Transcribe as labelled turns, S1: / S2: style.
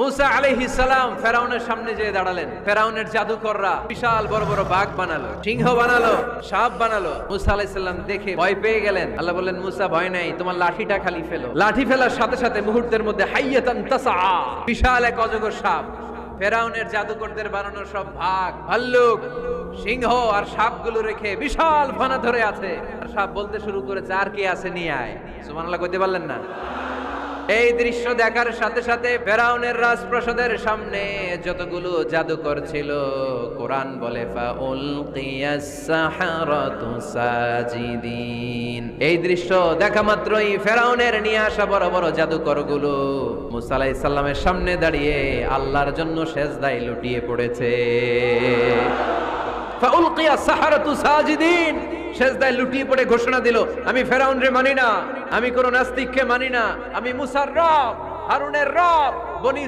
S1: মুসা আলাইহিস সালাম ফেরাউনের সামনে যেয়ে দাঁড়ালেন। ফেরাউনের জাদুকররা বিশাল বড় বড় বাঘ বানালো, সিংহ বানালো, সাপ বানালো। মুসা আলাইহিস সালাম দেখে ভয় পেয়ে গেলেন। আল্লাহ বললেন, মুসা ভয় নাই, তোমার লাঠিটা খালি ফেলো। লাঠি ফেলার সাথে সাথে মুহূর্তের মধ্যে হাইয়াতান তাসআ, বিশাল এক অজগর সাপ। ফেরাউনের জাদুকরদের বানানো সব ভাগ, ভাল্লুক, সিংহ আর সাপগুলো রেখে বিশাল ফানা ধরে আছে। আর সাপ বলতে শুরু করেছে, আর কি আছে নিয়ে আয়। সুবহানাল্লাহ কইতে পারলেন না? এই দৃশ্য দেখার সাথে সাথে ফেরাউনের রাজপ্রাসাদের সামনে যতগুলো জাদুকর ছিল, কোরআন বলে ফাউলকিয়াস সাহারাতু সাজিদিন। এই দৃশ্য দেখা মাত্রই ফেরাউনের নিয়ে আসা বড় বড় জাদুকরগুলো মুসা আলাইহিস সালামের সামনে দাঁড়িয়ে আল্লাহর জন্য সেজদায় লুটিয়ে পড়েছে। ফাউলকিয়াস সাহারাতু সাজিদিন, সেজদায় লুটিয়ে পড়ে ঘোষণা দিল, আমি ফেরাউনরে মানি না, আমি কোন নাস্তিককে মানি না, আমি মুসার রব, হারুনের রব, বনি